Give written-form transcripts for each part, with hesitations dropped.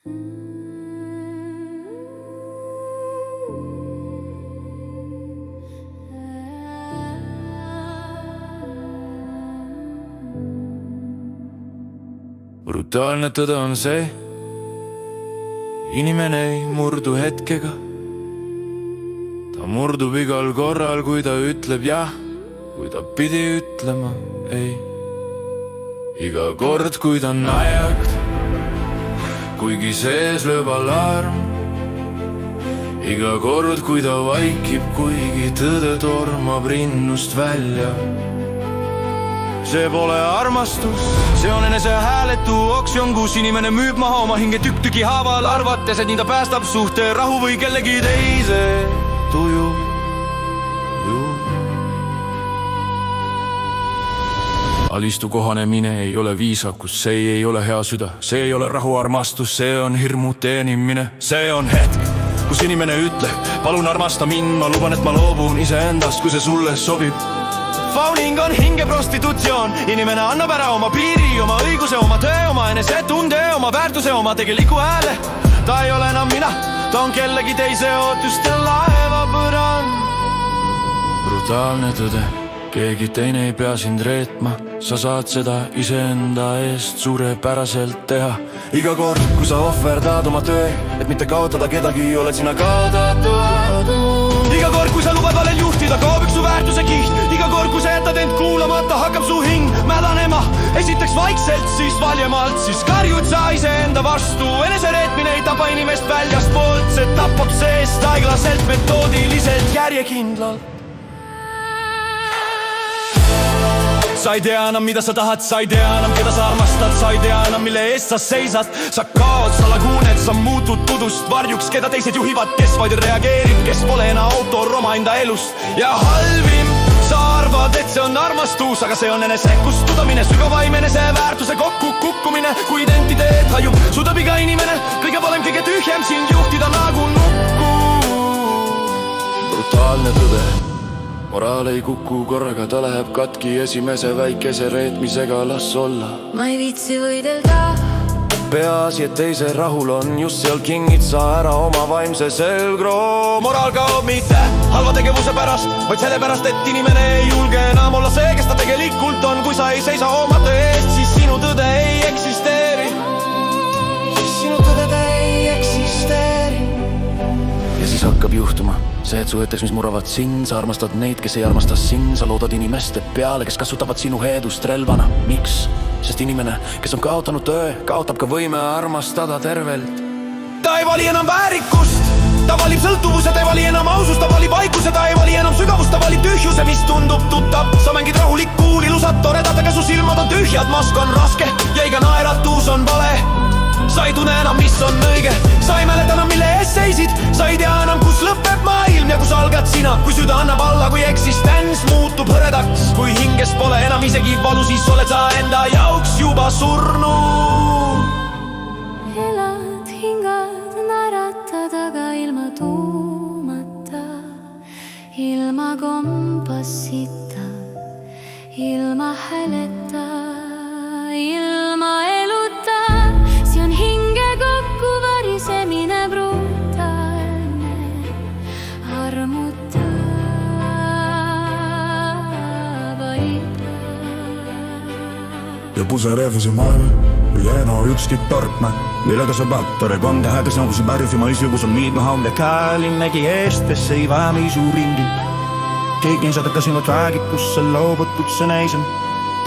Brutaalne tõde on see, inimene ei murdu hetkega. Ta murdub igal korral, kui ta ütleb jah, kui ta pidi ütlema ei. Iga kord, kui ta najak, kuigi sees lööb alarm. Iga kord, kui ta vaikib, kuigi tõde tormab rinnust välja. See pole armastus, see on enese hääletu oksjon, kus inimene müüb maha oma hinge tükk-tüki haaval, arvates, et nii ta päästab suhte rahu või kellegi teise tuju. Alistu kohanemine ei ole viisakus, see ei ole hea süda, see ei ole rahuarmastus, see on hirmu teenimine. See on hetk, kus inimene ütleb, palun armasta mind, ma luban, et ma loobun iseendast, kui see sulle sobib. Fauning on hinge prostitutsioon, inimene annab ära oma piiri, oma õiguse, oma töö, oma enesetunde, oma väärtuse, oma tegeliku hääle. Ta ei ole enam mina, ta on kellegi teise ootuste laevapõrand. Brutaalne tõde, keegi teine ei pea sind reetma, sa saad seda iseenda eest suurepäraselt teha. Iga kord, kui sa ohverdad oma töö, et mitte kaotada kedagi, oled sina kaotatud. Iga kord, kui sa lubad valel juhtida, kaob üks su väärtuse kiht. Iga kord, kui sa jätad end kuulamata, hakkab su hing mädanema. Esiteks vaikselt, siis valjemalt, siis karjud sa iseenda vastu. Enesereetmine ei tapa inimest väljast poolt, see tapab seest aeglaselt, metoodiliselt, järjekindlalt. Sa ei tea enam, mida sa tahad, sa ei tea enam, keda sa armastad, sa ei tea enam, mille eest sa seisad. Sa kaod, sa laguned, sa muutud tudust varjuks, keda teised juhivad, kes vaid reageerib, kes pole enam autor omaenda elust. Ja halvim, sa arvad, et see on armastus, aga see on enese kustudamine, sügavaim enese väärtuse kukkumine. Kui identiteet hajub, suudab iga inimene, kõige parem, kõige tühjem sind juhtida nagu nukku. Brutaalne tõde, moraal ei kuku korraga, ta läheb katki esimese väikese reetmisega, las olla. Ma ei viitsi võidelda. Peaasi, et teise rahul on, just seal kingid sa ära oma vaimse selgroo. Moraal kaob mitte halva tegevuse pärast, vaid sellepärast, et inimene ei julge enam olla see, kes ta tegelikult on. Kui sa ei seisa oma töö eest, siis sinu tõde ei eksisteeri. Siis sinu tõde ei eksisteeri. Ja siis hakkab juhtuma see, et suhetes, mis muravad sind, sa armastad neid, kes ei armasta sind. Sa loodad inimeste peale, kes kasutavad sinu heedust relvana. Miks? Sest inimene, kes on kaotanud töö, kaotab ka võime armastada tervelt. Ta ei vali enam väärikust, ta valib sõltuvuse, ta ei vali enam ausust, ta valib vaikuse, ta ei vali enam sügavust, ta valib tühjuse, mis tundub tuttav. Sa mängid rahulikku, ilusad, toredad, aga su silmad on tühjad, mask on raske ja iga naeratus on vale. Sa ei tunne enam, mis on õige, sa ei mäleta enam, mille ees seisid. Sa ei tea enam, kus lõpeb maailm ja kus algad sina. Kui süda annab alla, kui eksistents muutub hõredaks, kui hinges pole enam isegi valu, siis oled sa enda jaoks juba surnu. Elad, hingad, naeratad, aga ilma tuumata, ilma kompassita, ilma hääleta, ilma eluta. See on hinge kokku varisemine, brutaalne, armuta, vaida. Ja puserevuse maailma ei enää ykski torpma, millega sa pattori kontähäkäs nagu see pärfimaisi, kus on miidmahaunne käälinnegi eestesse ei vähemisu ringi. Keegi ei saada ka sinut räägib, kus sa loobutukse näisem.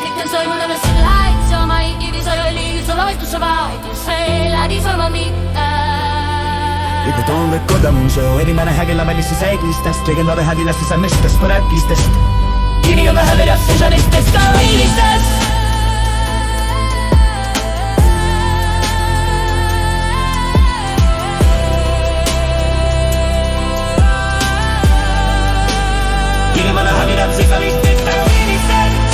Sitten soimunnalle sillä, et se oma ikiviso oli su loistussa vaidus, lädi solma mitään. Ikka tunne kodamus on enimmäinen häkellämällisistä säiklistest, legendaari hädilästissä mestest, põrätkistest. Kini on vähän vedä sesanistest, viilistest. Inimene hädilä sesanistest, viilistest.